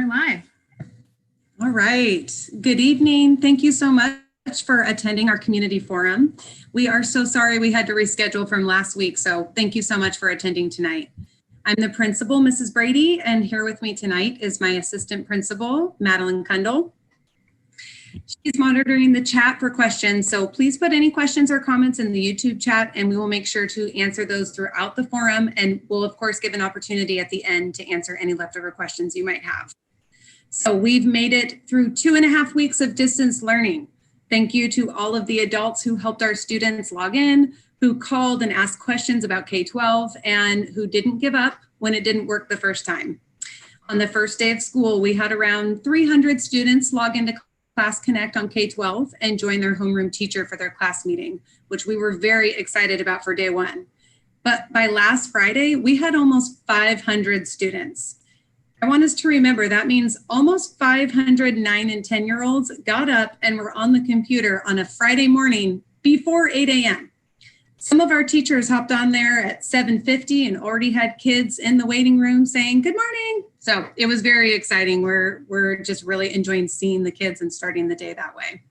we're live. All right. Good evening. Thank you so much for attending our community forum. We are so sorry we had to reschedule from last week, so thank you so much for attending tonight. I'm the principal, Mrs. Brady, and here with me tonight is my assistant principal, Madeline Kundle. She's monitoring the chat for questions, so please put any questions or comments in the YouTube chat and we will make sure to answer those throughout the forum, and we'll of course give an opportunity at the end to answer any leftover questions you might have. So we've made it through 2.5 weeks of distance learning. Thank you to all of the adults who helped our students log in, who called and asked questions about K-12, and who didn't give up when it didn't work the first time. On the first day of school, we had around 300 students log into Class Connect on K-12 and join their homeroom teacher for their class meeting, which we were very excited about for day one. But by last Friday, we had almost 500 students. I want us to remember that means almost 500 9 and 10-year-olds got up and were on the computer on a Friday morning before 8 a.m. Some of our teachers hopped on there at 7:50 and already had kids in the waiting room saying, "Good morning." So it was very exciting. We're just really enjoying seeing the kids and starting the day that way.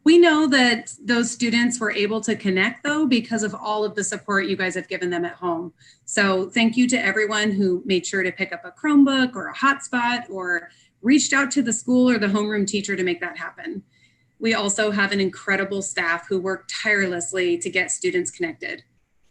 We know that those students were able to connect though because of all of the support you guys have given them at home. So thank you to everyone who made sure to pick up a Chromebook or a hotspot or reached out to the school or the homeroom teacher to make that happen. We also have an incredible staff who worked tirelessly to get students connected.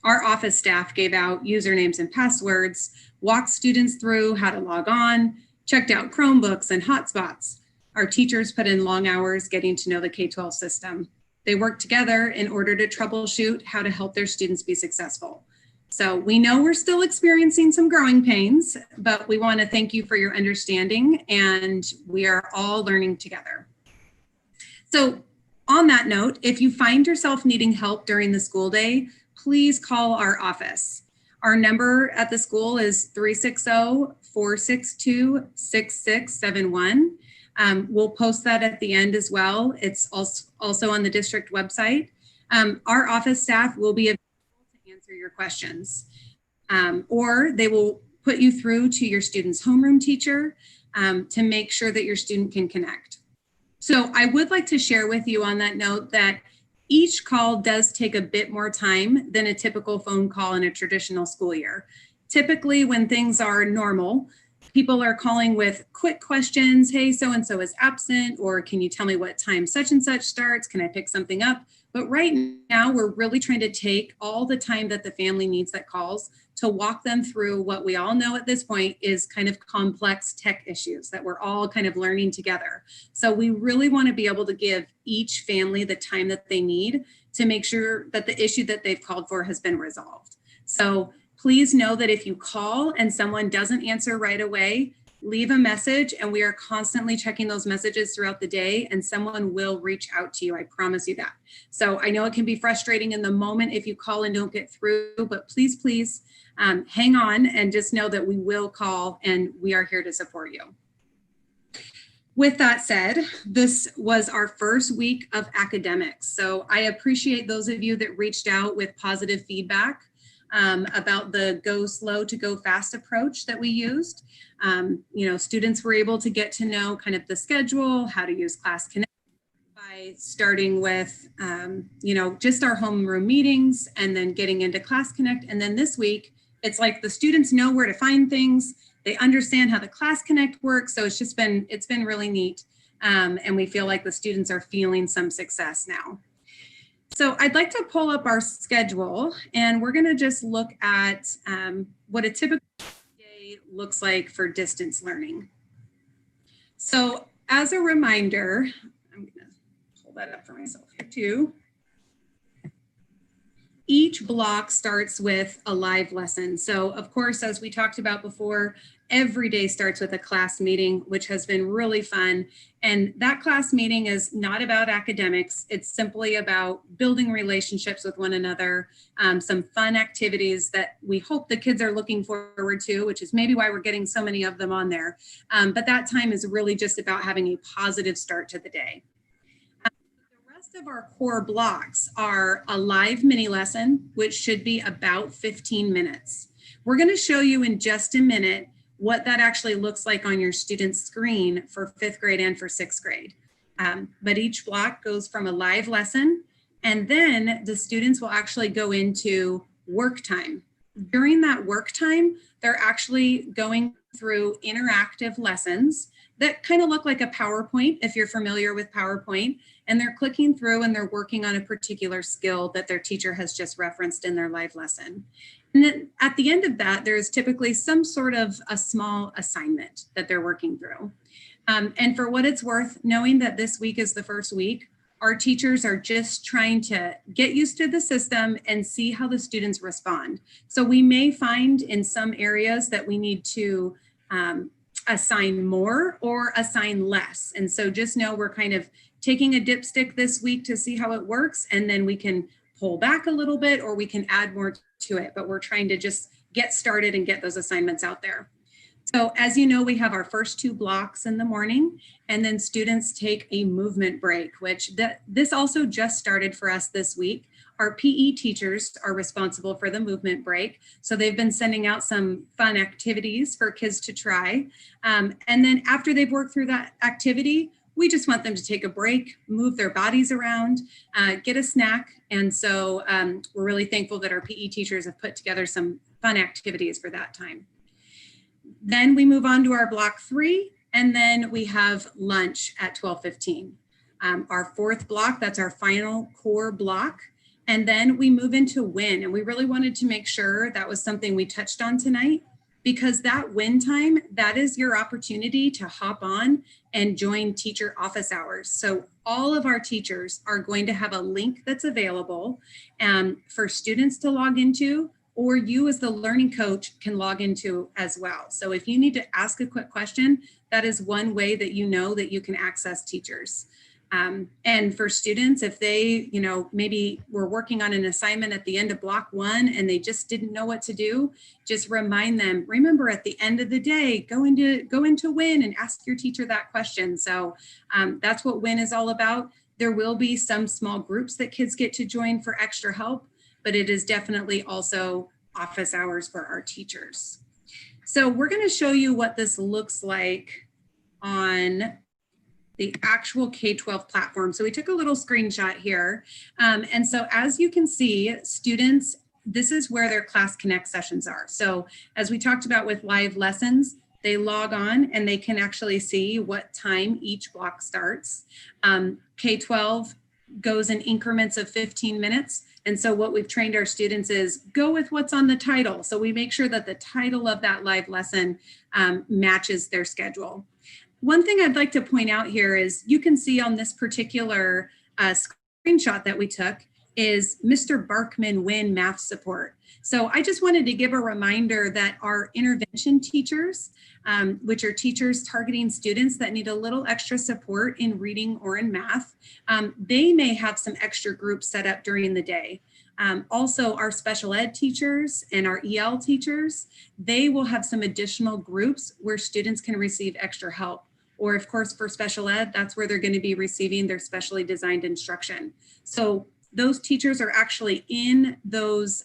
Our office staff gave out usernames and passwords, walked students through how to log on, checked out Chromebooks and hotspots. Our teachers put in long hours getting to know the K-12 system. They worked together in order to troubleshoot how to help their students be successful. So we know we're still experiencing some growing pains, but we want to thank you for your understanding, and we are all learning together. So on that note, if you find yourself needing help during the school day, please call our office. Our number at the school is 360-462-6671. We'll post that at the end as well. It's also on the district website. Our office staff will be available to answer your questions, or they will put you through to your student's homeroom teacher to make sure that your student can connect. So I would like to share with you on that note that each call does take a bit more time than a typical phone call in a traditional school year. Typically when things are normal, people are calling with quick questions. Hey, so-and-so is absent, or can you tell me what time such and such starts? Can I pick something up? But right now we're really trying to take all the time that the family needs that calls to walk them through what we all know at this point is kind of complex tech issues that we're all kind of learning together. So we really want to be able to give each family the time that they need to make sure that the issue that they've called for has been resolved. So please know that if you call and someone doesn't answer right away, leave a message, and we are constantly checking those messages throughout the day, and someone will reach out to you. I promise you that. So I know it can be frustrating in the moment if you call and don't get through, but please, please hang on and just know that we will call and we are here to support you. With that said, this was our first week of academics. So I appreciate those of you that reached out with positive feedback about the go slow to go fast approach that we used. Students were able to get to know kind of the schedule, how to use Class Connect by starting with, just our homeroom meetings and then getting into Class Connect. And then this week, it's like the students know where to find things. They understand how the Class Connect works. So it's been really neat. And we feel like the students are feeling some success now. So I'd like to pull up our schedule, and we're going to just look at what a typical day looks like for distance learning. So as a reminder, I'm going to pull that up for myself here too. Each block starts with a live lesson. So of course, as we talked about before, every day starts with a class meeting, which has been really fun. And that class meeting is not about academics. It's simply about building relationships with one another, some fun activities that we hope the kids are looking forward to, which is maybe why we're getting so many of them on there. But that time is really just about having a positive start to the day. Of our core blocks are a live mini lesson, which should be about 15 minutes. We're going to show you in just a minute what that actually looks like on your student's screen for 5th grade and for 6th grade. But each block goes from a live lesson, and then the students will actually go into work time. During that work time, they're actually going through interactive lessons that kind of look like a PowerPoint, if you're familiar with PowerPoint, and they're clicking through and they're working on a particular skill that their teacher has just referenced in their live lesson. And then at the end of that, there's typically some sort of a small assignment that they're working through. And for what it's worth, knowing that this week is the first week, our teachers are just trying to get used to the system and see how the students respond. So we may find in some areas that we need to assign more or assign less. And so just know we're kind of taking a dipstick this week to see how it works, and then we can pull back a little bit or we can add more to it, but we're trying to just get started and get those assignments out there. So as you know, we have our first 2 blocks in the morning, and then students take a movement break, which this also just started for us this week. Our PE teachers are responsible for the movement break. So they've been sending out some fun activities for kids to try. And then after they've worked through that activity, we just want them to take a break, move their bodies around, get a snack. And so we're really thankful that our PE teachers have put together some fun activities for that time. Then we move on to our block 3, and then we have lunch at 12:15. Our 4th block, that's our final core block. And then we move into WIN, and we really wanted to make sure that was something we touched on tonight, because that WIN time, that is your opportunity to hop on and join teacher office hours. So all of our teachers are going to have a link that's available for students to log into, or you as the learning coach can log into as well. So if you need to ask a quick question, that is one way that you know that you can access teachers. And for students, if they, maybe were working on an assignment at the end of block 1 and they just didn't know what to do, just remind them, remember at the end of the day, go into WIN and ask your teacher that question. So that's what WIN is all about. There will be some small groups that kids get to join for extra help, but it is definitely also office hours for our teachers. So we're going to show you what this looks like on the actual K-12 platform. So we took a little screenshot here. And so as you can see, students, this is where their Class Connect sessions are. So as we talked about with live lessons, they log on and they can actually see what time each block starts. K-12 goes in increments of 15 minutes. And so what we've trained our students is go with what's on the title. So we make sure that the title of that live lesson matches their schedule. One thing I'd like to point out here is you can see on this particular screenshot that we took is Mr. Barkman WIN math support. So I just wanted to give a reminder that our intervention teachers, which are teachers targeting students that need a little extra support in reading or in math, they may have some extra groups set up during the day. Also, our special ed teachers and our EL teachers, they will have some additional groups where students can receive extra help. Or of course, for special ed, that's where they're going to be receiving their specially designed instruction. So those teachers are actually in those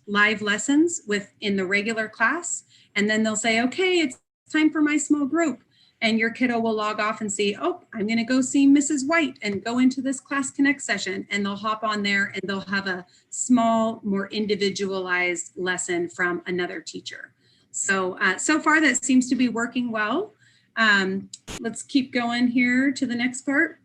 live lessons in the regular class. And then they'll say, okay, it's time for my small group. And your kiddo will log off and see, oh, I'm going to go see Mrs. White and go into this Class Connect session. And they'll hop on there and they'll have a small, more individualized lesson from another teacher. So, so far that seems to be working well. Let's keep going here to the next part.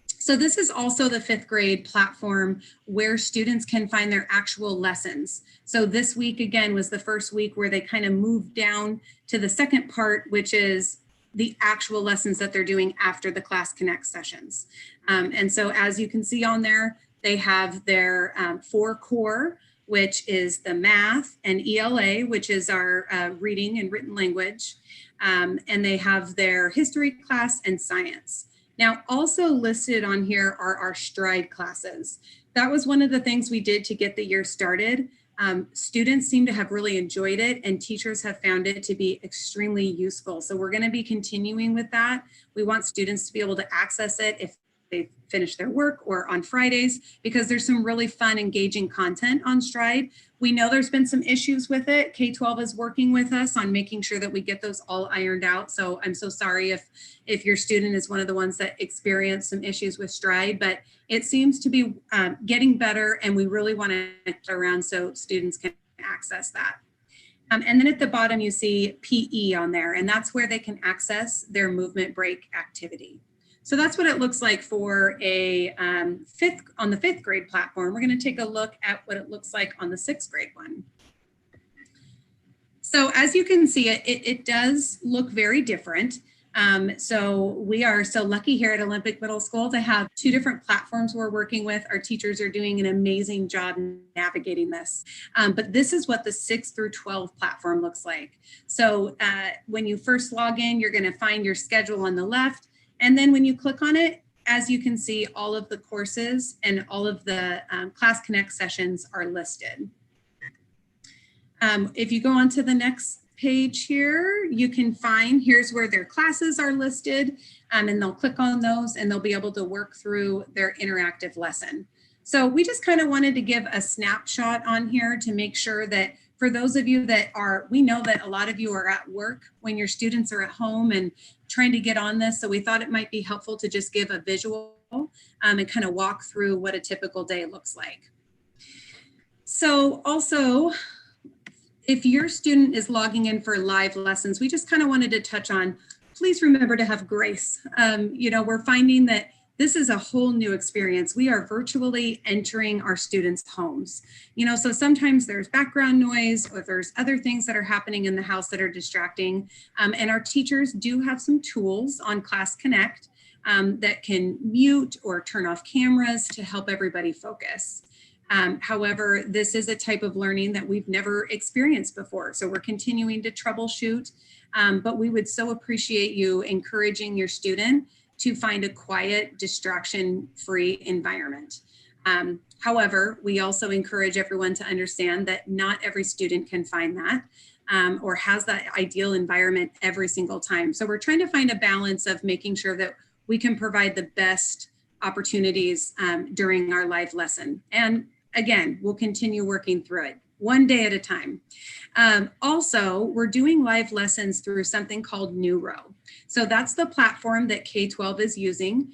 So this is also the 5th grade platform where students can find their actual lessons. So this week, again, was the first week where they kind of moved down to the second part, which is the actual lessons that they're doing after the Class Connect sessions. And so as you can see on there, they have their 4 core, which is the math, and ELA, which is our reading and written language. And they have their history class and science. Now, also listed on here are our stride classes. That was one of the things we did to get the year started. Students seem to have really enjoyed it, and teachers have found it to be extremely useful. So we're going to be continuing with that. We want students to be able to access it if they finish their work or on Fridays, because there's some really fun, engaging content on Stride. We know there's been some issues with it. K-12 is working with us on making sure that we get those all ironed out. So I'm so sorry if your student is one of the ones that experienced some issues with Stride, but it seems to be getting better, and we really want to get around so students can access that. And then at the bottom, you see PE on there, and that's where they can access their movement break activity. So that's what it looks like for a on the 5th grade platform. We're going to take a look at what it looks like on the 6th grade one. So as you can see, it does look very different. So we are so lucky here at Olympic Middle School to have 2 different platforms we're working with. Our teachers are doing an amazing job navigating this. But this is what the 6 through 12 platform looks like. So when you first log in, you're going to find your schedule on the left. And then when you click on it, as you can see, all of the courses and all of the Class Connect sessions are listed. If you go on to the next page here, you can find, here's where their classes are listed, and they'll click on those and they'll be able to work through their interactive lesson. So we just kind of wanted to give a snapshot on here to make sure that for those of you that are, we know that a lot of you are at work when your students are at home and trying to get on this. So we thought it might be helpful to just give a visual and kind of walk through what a typical day looks like. So also, if your student is logging in for live lessons, we just kind of wanted to touch on, please remember to have grace. You know, we're finding that this is a whole new experience. We are virtually entering our students' homes. You know, so sometimes there's background noise or there's other things that are happening in the house that are distracting. And our teachers do have some tools on Class Connect that can mute or turn off cameras to help everybody focus. However, this is a type of learning that we've never experienced before. So we're continuing to troubleshoot, but we would so appreciate you encouraging your student to find a quiet, distraction-free environment. However, we also encourage everyone to understand that not every student can find that or has that ideal environment every single time. So we're trying to find a balance of making sure that we can provide the best opportunities during our live lesson. And again, we'll continue working through it one day at a time. Also, we're doing live lessons through something called Neuro. So that's the platform that K-12 is using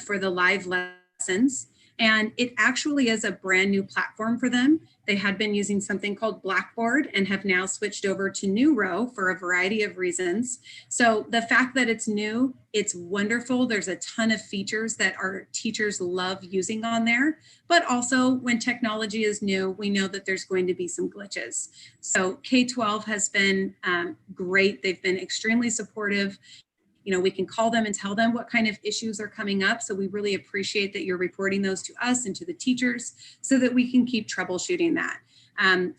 for the live lessons. And it actually is a brand new platform for them. They had been using something called Blackboard and have now switched over to Neuro for a variety of reasons. So the fact that it's new, it's wonderful. There's a ton of features that our teachers love using on there. But also when technology is new, we know that there's going to be some glitches. So K-12 has been great. They've been extremely supportive. You know, we can call them and tell them what kind of issues are coming up. So we really appreciate that you're reporting those to us and to the teachers so that we can keep troubleshooting that.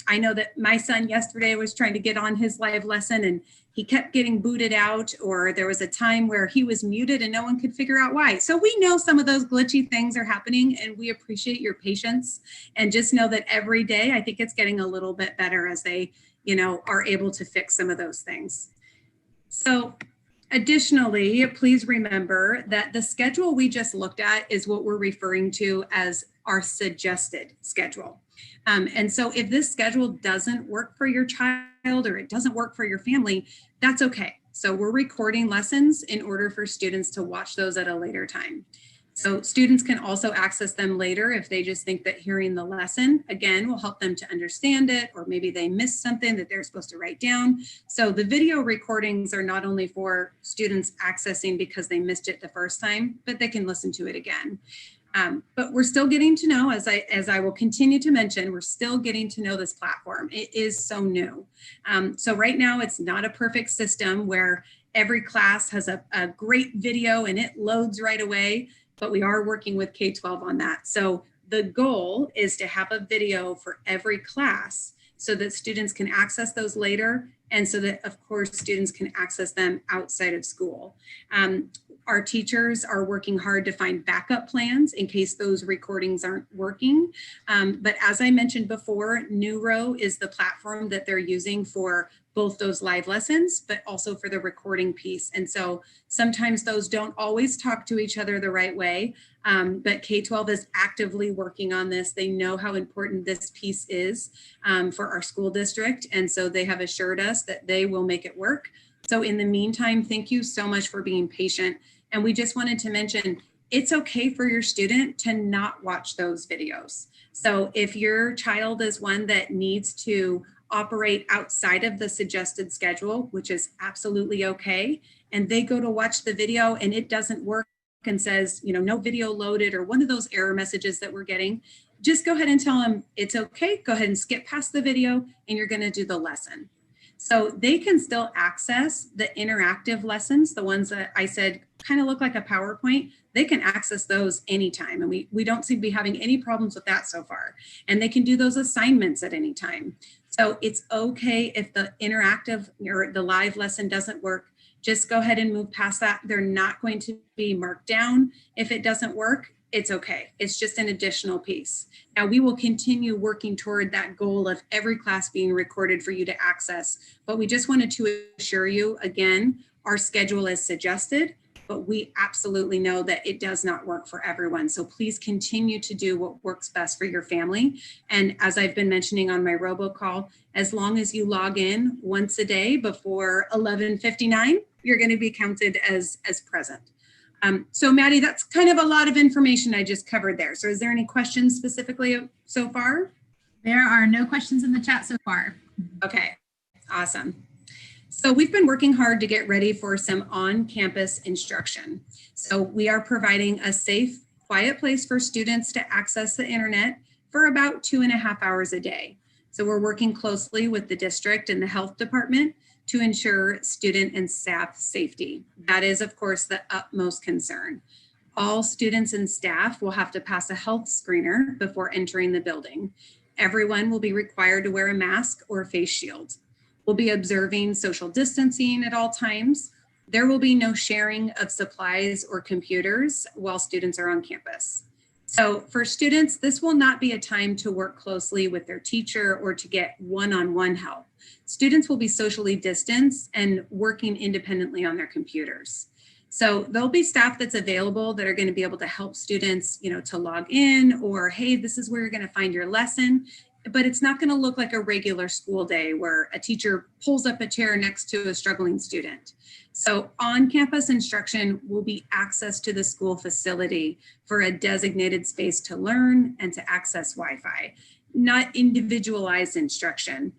I know that my son yesterday was trying to get on his live lesson and he kept getting booted out, or there was a time where he was muted and no one could figure out why. So we know some of those glitchy things are happening and we appreciate your patience, and just know that every day, I think it's getting a little bit better as they, you know, are able to fix some of those things. So additionally, please remember that the schedule we just looked at is what we're referring to as our suggested schedule. And so if this schedule doesn't work for your child or it doesn't work for your family, that's okay. So we're recording lessons in order for students to watch those at a later time. So students can also access them later if they just think that hearing the lesson, again, will help them to understand it, or maybe they missed something that they're supposed to write down. So the video recordings are not only for students accessing because they missed it the first time, but they can listen to it again. But we're still getting to know, as I will continue to mention, we're still getting to know this platform. It is so new. So right now it's not a perfect system where every class has a great video and it loads right away, but we are working with K-12 on that. So the goal is to have a video for every class so that students can access those later, and so that, of course, students can access them outside of school. Our teachers are working hard to find backup plans in case those recordings aren't working. But as I mentioned before, Neuro is the platform that they're using for both those live lessons, but also for the recording piece. And so sometimes those don't always talk to each other the right way, but K-12 is actively working on this. They know how important this piece is for our school district. And so they have assured us that they will make it work. So in the meantime, thank you so much for being patient. And we just wanted to mention, it's okay for your student to not watch those videos. So if your child is one that needs to operate outside of the suggested schedule, which is absolutely okay, and they go to watch the video and it doesn't work and says, no video loaded, or one of those error messages that we're getting, just go ahead and tell them it's okay. Go ahead and skip past the video and you're going to do the lesson. So they can still access the interactive lessons, the ones that I said kind of look like a PowerPoint. They can access those anytime. And we don't seem to be having any problems with that so far. And they can do those assignments at any time. So it's okay if the interactive or the live lesson doesn't work. Just go ahead and move past that. They're not going to be marked down if it doesn't work. It's okay. It's just an additional piece. Now we will continue working toward that goal of every class being recorded for you to access, but we just wanted to assure you, again, our schedule is suggested, but we absolutely know that it does not work for everyone. So please continue to do what works best for your family. And as I've been mentioning on my robocall, as long as you log in once a day before 11:59, you're going to be counted as present. So Maddie, that's kind of a lot of information I just covered there. So is there any questions specifically so far? There are no questions in the chat so far. Okay, awesome. So we've been working hard to get ready for some on-campus instruction. So we are providing a safe, quiet place for students to access the internet for about 2.5 hours a day. So we're working closely with the district and the health department to ensure student and staff safety. That is, of course, the utmost concern. All students and staff will have to pass a health screener before entering the building. Everyone will be required to wear a mask or face shield. We'll be observing social distancing at all times. There will be no sharing of supplies or computers while students are on campus. So for students, this will not be a time to work closely with their teacher or to get one-on-one help. Students will be socially distanced and working independently on their computers. So there'll be staff that's available that are going to be able to help students, to log in, or, hey, this is where you're going to find your lesson. But it's not going to look like a regular school day where a teacher pulls up a chair next to a struggling student. So on-campus instruction will be access to the school facility for a designated space to learn and to access Wi-Fi, not individualized instruction.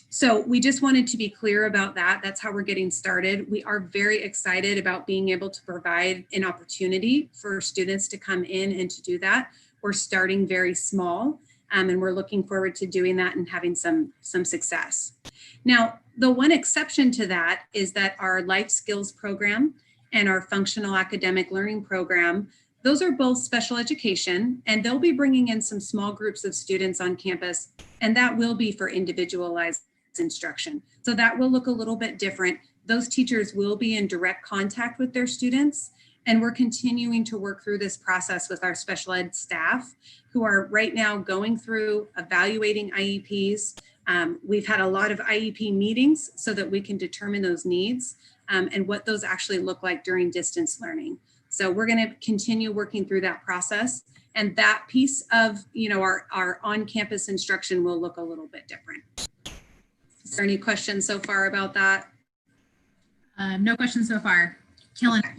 So we just wanted to be clear about that. That's how we're getting started. We are very excited about being able to provide an opportunity for students to come in and to do that. We're starting very small. And we're looking forward to doing that and having some success. Now, the one exception to that is that our life skills program and our functional academic learning program, those are both special education, and they'll be bringing in some small groups of students on campus, and that will be for individualized instruction. So that will look a little bit different. Those teachers will be in direct contact with their students. And we're continuing to work through this process with our special ed staff who are right now going through evaluating IEPs. We've had a lot of IEP meetings so that we can determine those needs and what those actually look like during distance learning. So we're going to continue working through that process. And that piece of, our on-campus instruction will look a little bit different. Is there any questions so far about that? No questions so far. Killing it.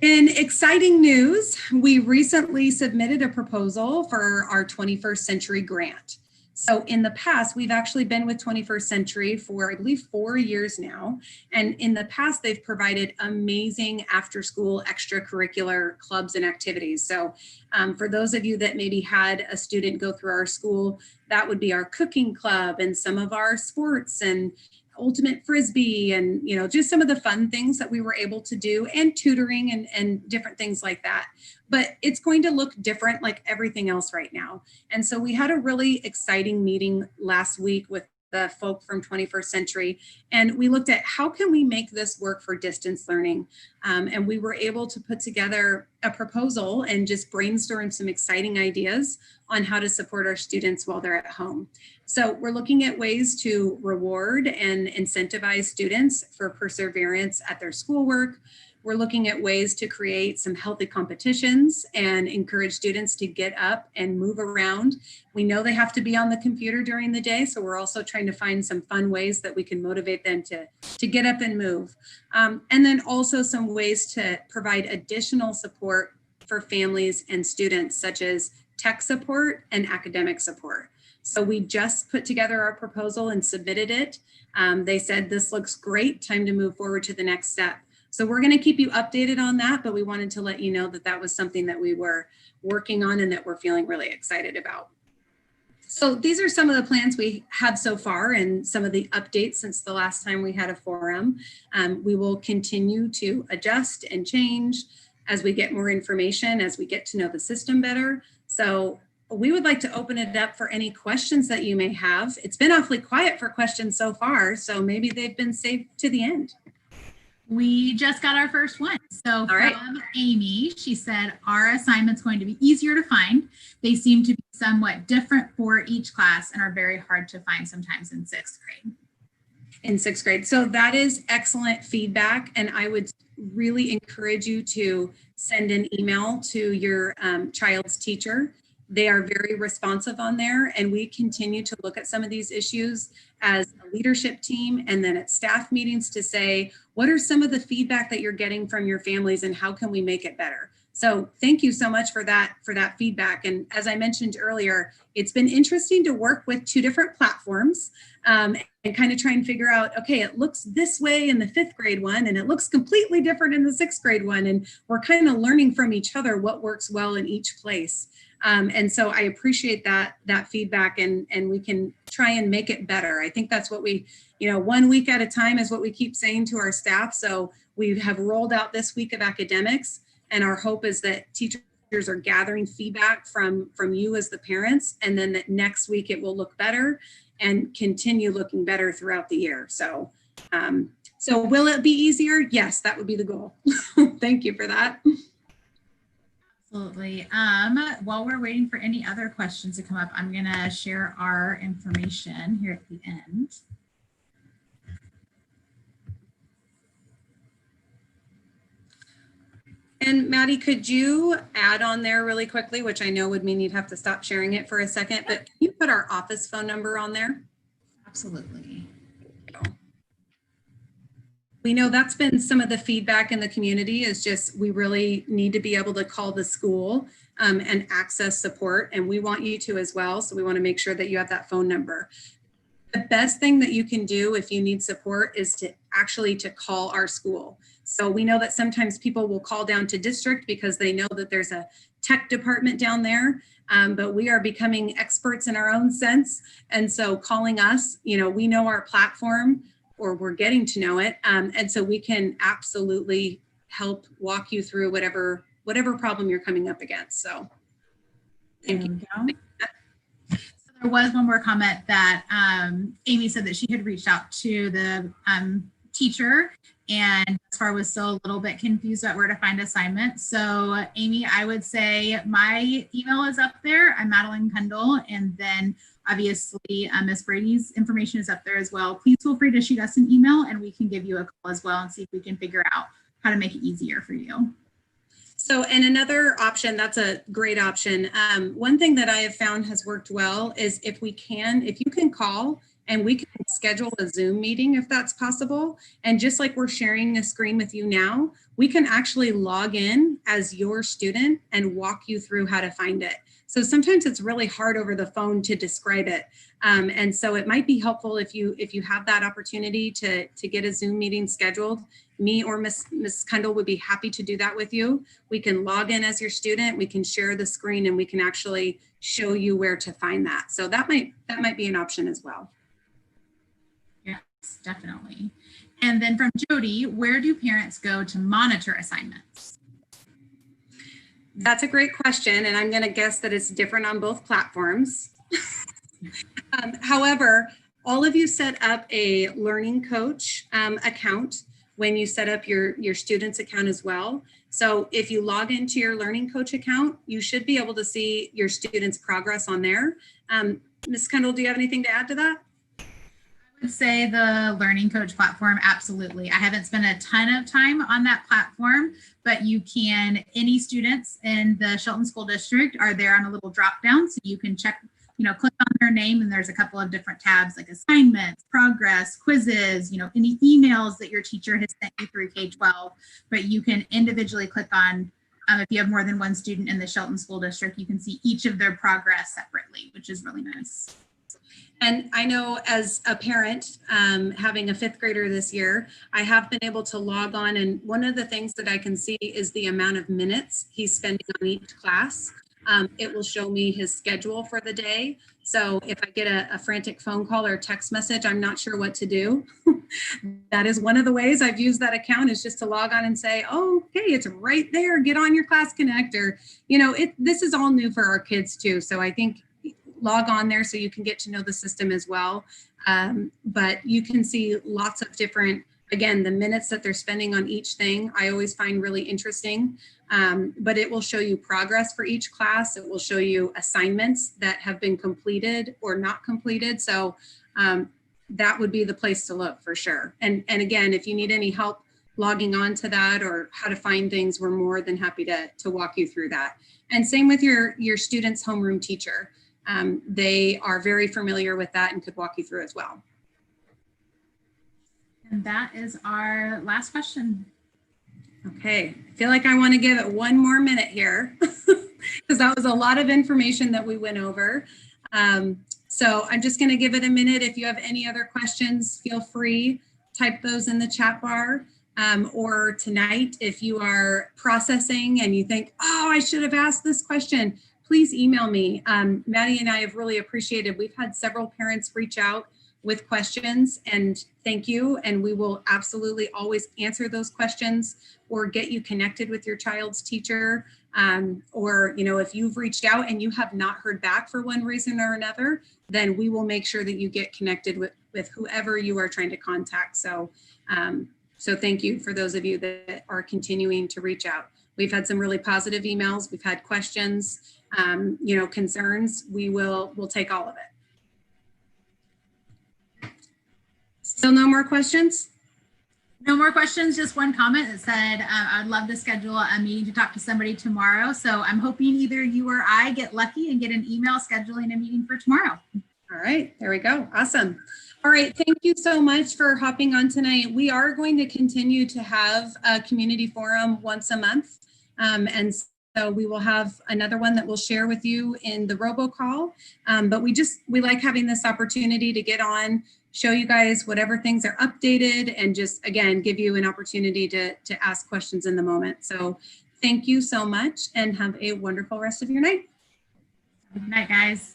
In exciting news, we recently submitted a proposal for our 21st Century grant. So in the past, we've actually been with 21st Century for, I believe, 4 years now. And in the past, they've provided amazing after-school extracurricular clubs and activities. So for those of you that maybe had a student go through our school, that would be our cooking club and some of our sports and ultimate frisbee and just some of the fun things that we were able to do, and tutoring and different things like that. But it's going to look different like everything else right now. And so we had a really exciting meeting last week with the folk from 21st Century. And we looked at how can we make this work for distance learning? And we were able to put together a proposal and just brainstorm some exciting ideas on how to support our students while they're at home. So we're looking at ways to reward and incentivize students for perseverance at their schoolwork. We're looking at ways to create some healthy competitions and encourage students to get up and move around. We know they have to be on the computer during the day, so we're also trying to find some fun ways that we can motivate them to get up and move. And then also some ways to provide additional support for families and students, such as tech support and academic support. So we just put together our proposal and submitted it. They said, this looks great, time to move forward to the next step. So we're going to keep you updated on that, but we wanted to let you know that that was something that we were working on and that we're feeling really excited about. So these are some of the plans we have so far and some of the updates since the last time we had a forum. We will continue to adjust and change as we get more information, as we get to know the system better. So we would like to open it up for any questions that you may have. It's been awfully quiet for questions so far, so maybe they've been saved to the end. We just got our first one. So right. From Amy, she said, are assignments going to be easier to find? They seem to be somewhat different for each class and are very hard to find sometimes in 6th grade. In 6th grade. So that is excellent feedback. And I would really encourage you to send an email to your child's teacher. They are very responsive on there, and we continue to look at some of these issues as a leadership team and then at staff meetings to say, what are some of the feedback that you're getting from your families and how can we make it better? So thank you so much for that feedback. And as I mentioned earlier, it's been interesting to work with 2 different platforms and kind of try and figure out, okay, it looks this way in the 5th grade one and it looks completely different in the 6th grade one. And we're kind of learning from each other what works well in each place. And so I appreciate that feedback and we can try and make it better. I think that's what we, 1 week at a time is what we keep saying to our staff. So we have rolled out this week of academics, and our hope is that teachers are gathering feedback from you as the parents, and then that next week it will look better and continue looking better throughout the year. So, so will it be easier? Yes, that would be the goal. Thank you for that. Absolutely. While we're waiting for any other questions to come up, I'm going to share our information here at the end. And Maddie, could you add on there really quickly, which I know would mean you'd have to stop sharing it for a second, but can you put our office phone number on there? Absolutely. We know that's been some of the feedback in the community is just we really need to be able to call the school and access support, and we want you to as well. So we want to make sure that you have that phone number. The best thing that you can do if you need support is to actually call our school. So we know that sometimes people will call down to district because they know that there's a tech department down there, but we are becoming experts in our own sense. And so calling us, we know our platform, or we're getting to know it. And so we can absolutely help walk you through whatever problem you're coming up against. So thank you. So there was one more comment that Amy said that she had reached out to the teacher, and as far was still a little bit confused about where to find assignments. So Amy, I would say my email is up there. I'm Madeline Kendall, and then obviously Miss Brady's information is up there as well. Please feel free to shoot us an email and we can give you a call as well and see if we can figure out how to make it easier for you. So, and another option, that's a great option. One thing that I have found has worked well is if you can call and we can schedule a Zoom meeting if that's possible. And just like we're sharing a screen with you now, we can actually log in as your student and walk you through how to find it. So sometimes it's really hard over the phone to describe it. And so it might be helpful if you have that opportunity to get a Zoom meeting scheduled. Me or Miss Kendall would be happy to do that with you. We can log in as your student, we can share the screen, and we can actually show you where to find that. So that might be an option as well. Yes, definitely. And then from Jody, where do parents go to monitor assignments? That's a great question, and I'm going to guess that it's different on both platforms. However, all of you set up a learning coach account when you set up your student's account as well. So if you log into your learning coach account, you should be able to see your students' progress on there. Ms. Kendall, do you have anything to add to that? I would say the Learning Coach platform, absolutely. I haven't spent a ton of time on that platform, but you can, any students in the Shelton School District are there on a little drop down, so you can check, click on their name, and there's a couple of different tabs like assignments, progress, quizzes, any emails that your teacher has sent you through K-12, but you can individually click on, if you have more than one student in the Shelton School District, you can see each of their progress separately, which is really nice. And I know as a parent, having a 5th grader this year, I have been able to log on, and one of the things that I can see is the amount of minutes he's spending on each class. It will show me his schedule for the day. So if I get a frantic phone call or text message, I'm not sure what to do. That is one of the ways I've used that account, is just to log on and say, oh, okay, it's right there. Get on your Class Connect. Or, this is all new for our kids too. So I think log on there so you can get to know the system as well. But you can see lots of different, again, the minutes that they're spending on each thing, I always find really interesting. But it will show you progress for each class. It will show you assignments that have been completed or not completed. So that would be the place to look for sure. And again, if you need any help logging on to that or how to find things, we're more than happy to walk you through that. And same with your student's homeroom teacher. They are very familiar with that and could walk you through as well. And that is our last question. Okay, I feel like I want to give it one more minute here because that was a lot of information that we went over. So I'm just going to give it a minute. If you have any other questions, feel free, type those in the chat bar. Or tonight, if you are processing and you think, oh, I should have asked this question, please email me. Maddie and I have really appreciated, we've had several parents reach out with questions, and thank you. And we will absolutely always answer those questions or get you connected with your child's teacher. Or, if you've reached out and you have not heard back for one reason or another, then we will make sure that you get connected with whoever you are trying to contact. So, so thank you for those of you that are continuing to reach out. We've had some really positive emails. We've had questions, concerns. We'll take all of it. Still no more questions? No more questions, just one comment that said, I'd love to schedule a meeting to talk to somebody tomorrow. So I'm hoping either you or I get lucky and get an email scheduling a meeting for tomorrow. All right, there we go. Awesome. All right, thank you so much for hopping on tonight. We are going to continue to have a community forum once a month. And so we will have another one that we'll share with you in the robocall. But we like having this opportunity to get on, show you guys whatever things are updated, and just, again, give you an opportunity to ask questions in the moment. So thank you so much and have a wonderful rest of your night. Good night, guys.